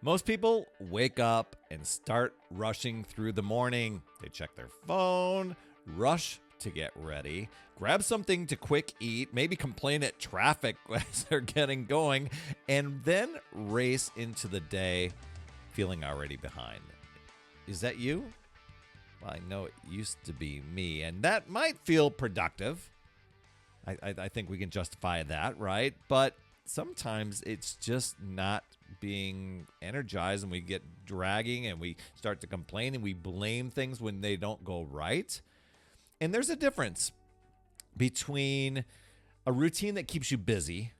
Most people wake up and start rushing through the morning. They check their phone, rush to get ready, grab something to quick eat, maybe complain at traffic as they're getting going, and then race into the day feeling already behind. Is that you? Well, I know it used to be me, and that might feel productive. I think we can justify that, right? But sometimes it's just not being energized, and we get dragging, and we start to complain, and we blame things when they don't go right. And there's a difference between a routine that keeps you busy.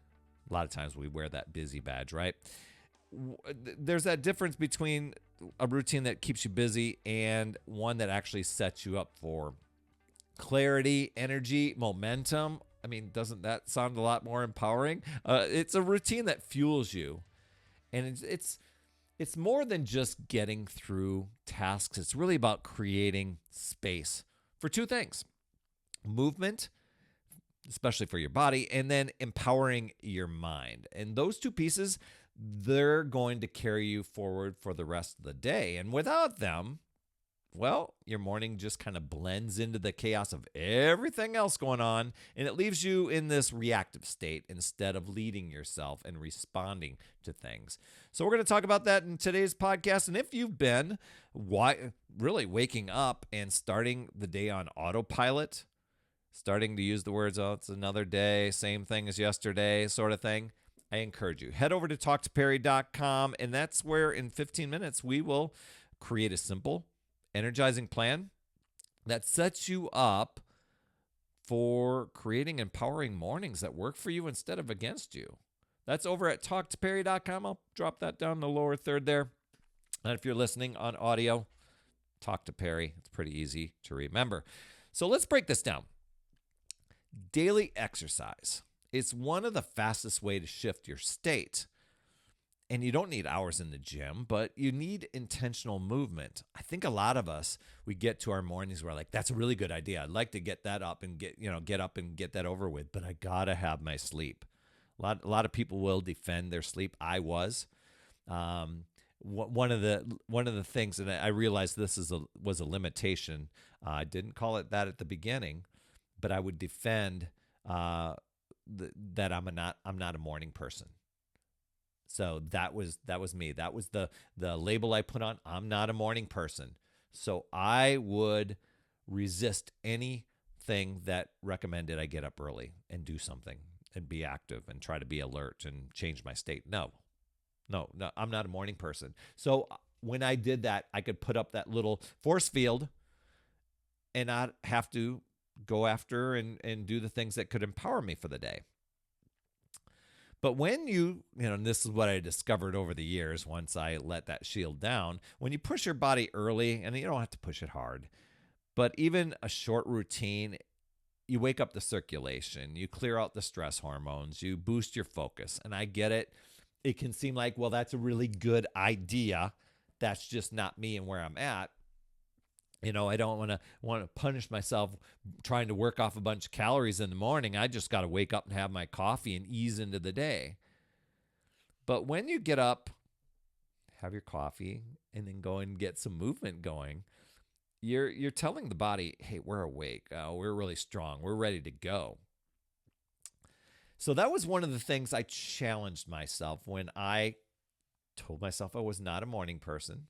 A lot of times we wear that busy badge, right? There's that difference between a routine that keeps you busy and one that actually sets you up for clarity, energy, momentum. I mean, doesn't that sound a lot more empowering? It's a routine that fuels you. And it's more than just getting through tasks. It's really about creating space for two things: movement, especially for your body, and then empowering your mind. And those two pieces, they're going to carry you forward for the rest of the day. And without them, well, your morning just kind of blends into the chaos of everything else going on, and it leaves you in this reactive state instead of leading yourself and responding to things. So we're going to talk about that in today's podcast. And if you've been really waking up and starting the day on autopilot, starting to use the words, oh, it's another day, same thing as yesterday, sort of thing, I encourage you, head over to talktoperry.com, and that's where in 15 minutes we will create a simple, energizing plan that sets you up for creating empowering mornings that work for you instead of against you. That's over at talktoperry.com. I'll drop that down in the lower third there. And if you're listening on audio, Talk to Perry. It's pretty easy to remember. So let's break this down. Daily exercise. It's one of the fastest way to shift your state. And you don't need hours in the gym, but you need intentional movement. I think a lot of us, we get to our mornings, we're like, that's a really good idea. I'd like to get that up and get up and get that over with, but I gotta have my sleep. A lot of people will defend their sleep. I was. One of the things, and I realized this was a limitation. I didn't call it that at the beginning, but I would defend that I'm not a morning person. So that was me. That was the label I put on. I'm not a morning person. So I would resist anything that recommended I get up early and do something and be active and try to be alert and change my state. No, I'm not a morning person. So when I did that, I could put up that little force field and not have to go after and do the things that could empower me for the day. But when and this is what I discovered over the years once I let that shield down, when you push your body early, and you don't have to push it hard, but even a short routine, you wake up the circulation, you clear out the stress hormones, you boost your focus. And I get it. It can seem like, well, that's a really good idea. That's just not me and where I'm at. I don't want to punish myself trying to work off a bunch of calories in the morning. I just got to wake up and have my coffee and ease into the day. But when you get up, have your coffee, and then go and get some movement going, you're telling the body, hey, we're awake. We're really strong. We're ready to go. So that was one of the things I challenged myself when I told myself I was not a morning person.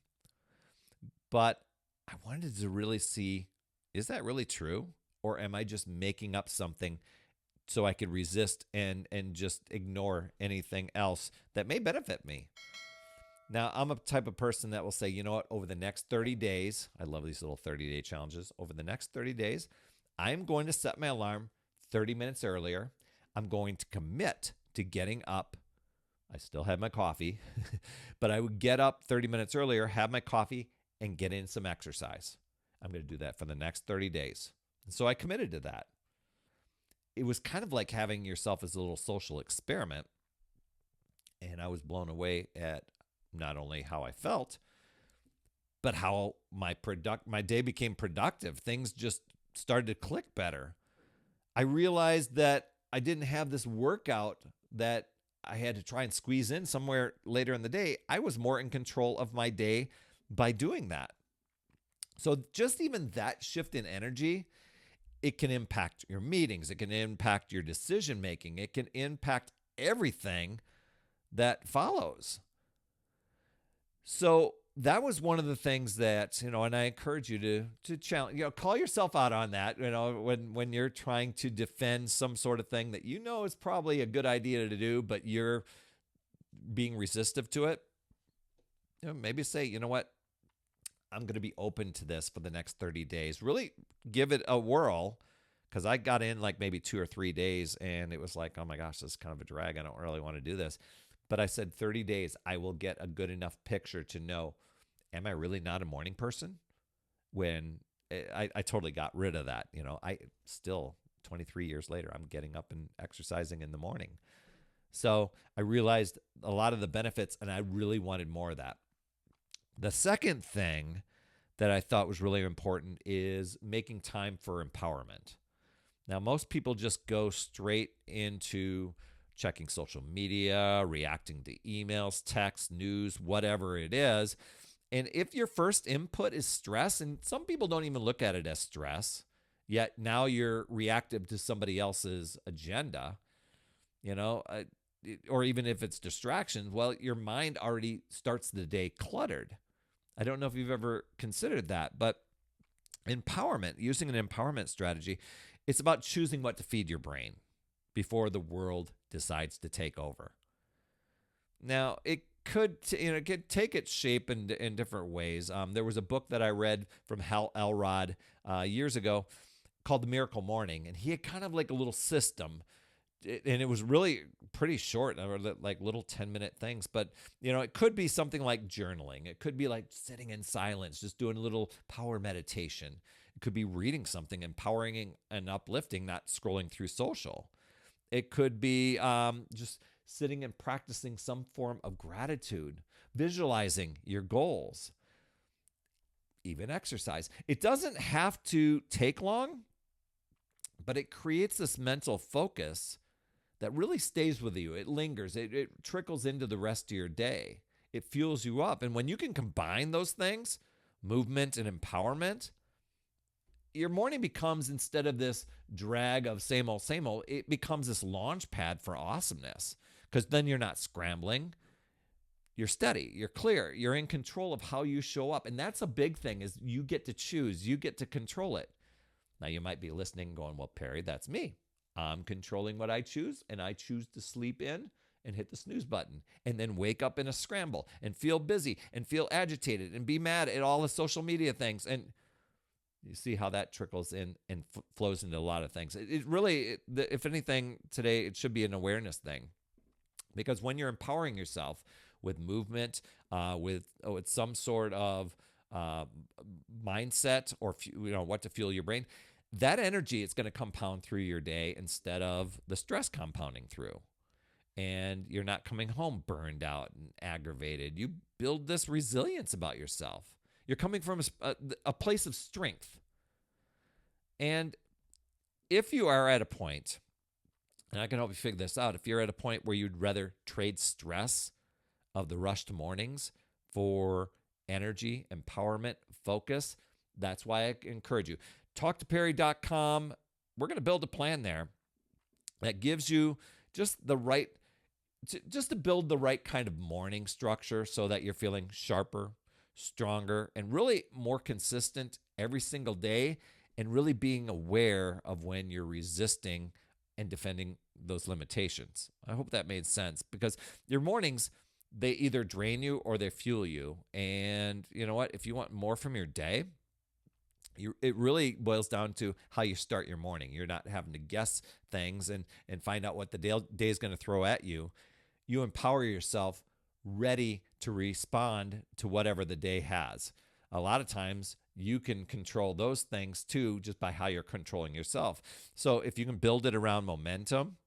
But I wanted to really see, is that really true? Or am I just making up something so I could resist and just ignore anything else that may benefit me? Now, I'm a type of person that will say, you know what, over the next 30 days, I love these little 30-day challenges. Over the next 30 days, I'm going to set my alarm 30 minutes earlier. I'm going to commit to getting up. I still have my coffee, but I would get up 30 minutes earlier, have my coffee, and get in some exercise. I'm going to do that for the next 30 days. And so I committed to that. It was kind of like having yourself as a little social experiment. And I was blown away at not only how I felt, but how my day became productive. Things just started to click better. I realized that I didn't have this workout that I had to try and squeeze in somewhere later in the day, I was more in control of my day by doing that. So just even that shift in energy, it can impact your meetings, it can impact your decision making, it can impact everything that follows. So that was one of the things that, and I encourage you to challenge, call yourself out on that, when you're trying to defend some sort of thing that is probably a good idea to do, but you're being resistive to it. Maybe say, you know what? I'm going to be open to this for the next 30 days. Really give it a whirl, because I got in like maybe 2 or 3 days and it was like, oh my gosh, this is kind of a drag. I don't really want to do this. But I said 30 days, I will get a good enough picture to know, am I really not a morning person? When I totally got rid of that. I still, 23 years later, I'm getting up and exercising in the morning. So I realized a lot of the benefits, and I really wanted more of that. The second thing that I thought was really important is making time for empowerment. Now, most people just go straight into checking social media, reacting to emails, texts, news, whatever it is. And if your first input is stress, and some people don't even look at it as stress, yet now you're reactive to somebody else's agenda, or even if it's distractions, well, your mind already starts the day cluttered. I don't know if you've ever considered that, but empowerment, using an empowerment strategy, it's about choosing what to feed your brain before the world decides to take over. Now, it could take its shape in different ways. There was a book that I read from Hal Elrod years ago called The Miracle Morning, and he had kind of like a little system, and it was really pretty short, like little 10-minute things. But, it could be something like journaling. It could be like sitting in silence, just doing a little power meditation. It could be reading something empowering and uplifting, not scrolling through social. It could be just sitting and practicing some form of gratitude, visualizing your goals, even exercise. It doesn't have to take long, but it creates this mental focus that really stays with you. It lingers. It trickles into the rest of your day. It fuels you up. And when you can combine those things, movement and empowerment, your morning becomes, instead of this drag of same old, it becomes this launch pad for awesomeness. Because then you're not scrambling. You're steady. You're clear. You're in control of how you show up. And that's a big thing, is you get to choose. You get to control it. Now, you might be listening going, well, Perry, that's me. I'm controlling what I choose, and I choose to sleep in and hit the snooze button and then wake up in a scramble and feel busy and feel agitated and be mad at all the social media things. And you see how that trickles in and flows into a lot of things. It really, if anything, today, it should be an awareness thing. Because when you're empowering yourself with movement, with some sort of mindset, or what to fuel your brain, that energy is going to compound through your day instead of the stress compounding through. And you're not coming home burned out and aggravated. You build this resilience about yourself. You're coming from a place of strength. And if you are at a point, and I can help you figure this out, if you're at a point where you'd rather trade stress of the rushed mornings for energy, empowerment, focus, that's why I encourage you. TalkToPerry.com. We're going to build a plan there that gives you just the right, just to build the right kind of morning structure so that you're feeling sharper, stronger, and really more consistent every single day, and really being aware of when you're resisting and defending those limitations. I hope that made sense, because your mornings, they either drain you or they fuel you. And you know what? If you want more from your day, it really boils down to how you start your morning. You're not having to guess things and find out what the day is going to throw at you. You empower yourself, ready to respond to whatever the day has. A lot of times you can control those things too, just by how you're controlling yourself. So if you can build it around momentum,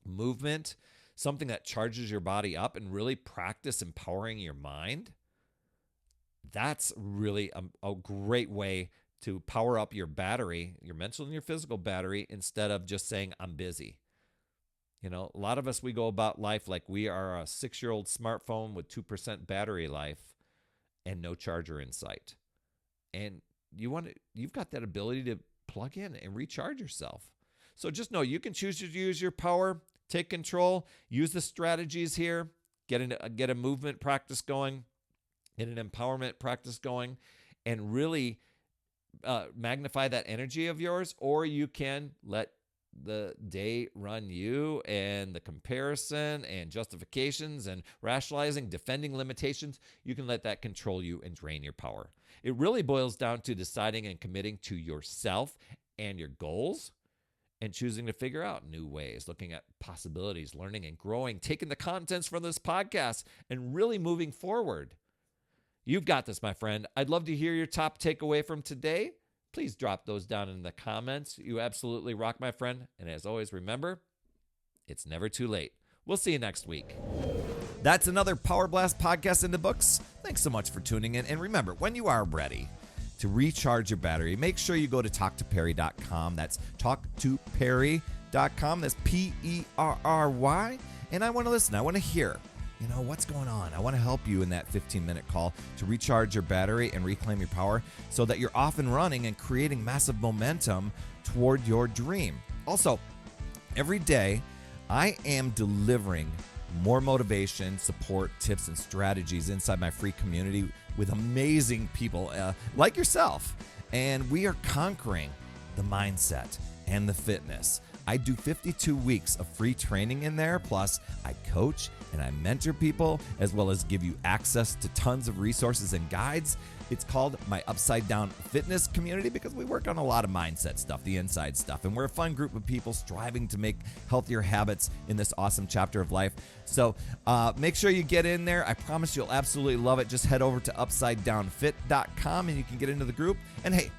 movement, something that charges your body up, and really practice empowering your mind, that's really a great way to power up your battery, your mental and your physical battery, instead of just saying, I'm busy. You know, a lot of us, we go about life like we are a 6-year-old smartphone with 2% battery life and no charger in sight. And you've got that ability to plug in and recharge yourself. So just know you can choose to use your power, take control, use the strategies here, get a movement practice going, get an empowerment practice going, and really magnify that energy of yours. Or you can let the day run you, and the comparison and justifications and rationalizing, defending limitations, you can let that control you and drain your power. It really boils down to deciding and committing to yourself and your goals, and choosing to figure out new ways, looking at possibilities, learning and growing, taking the contents from this podcast and really moving forward. You've got this, my friend. I'd love to hear your top takeaway from today. Please drop those down in the comments. You absolutely rock, my friend. And as always, remember, it's never too late. We'll see you next week. That's another Power Blast podcast in the books. Thanks so much for tuning in. And remember, when you are ready to recharge your battery, make sure you go to talktoperry.com. That's talktoperry.com. That's Perry. And I want to listen. I want to hear, what's going on. I want to help you in that 15-minute call to recharge your battery and reclaim your power so that you're off and running and creating massive momentum toward your dream. Also, every day I am delivering more motivation, support, tips, and strategies inside my free community with amazing people like yourself. And we are conquering the mindset and the fitness. I do 52 weeks of free training in there. Plus, I coach and I mentor people, as well as give you access to tons of resources and guides. It's called my Upside Down Fitness community because we work on a lot of mindset stuff, the inside stuff. And we're a fun group of people striving to make healthier habits in this awesome chapter of life. So make sure you get in there. I promise you'll absolutely love it. Just head over to upsidedownfit.com and you can get into the group. And hey,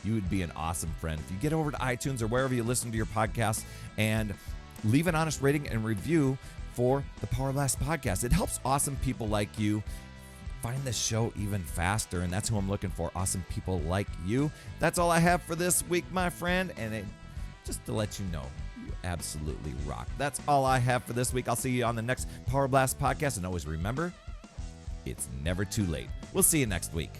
you would be an awesome friend if you get over to iTunes or wherever you listen to your podcast and leave an honest rating and review for the Power Blast podcast. It helps awesome people like you find this show even faster, and that's who I'm looking for, awesome people like you. That's all I have for this week, my friend, and just to let you know, you absolutely rock. That's all I have for this week. I'll see you on the next Power Blast podcast, and always remember, it's never too late. We'll see you next week.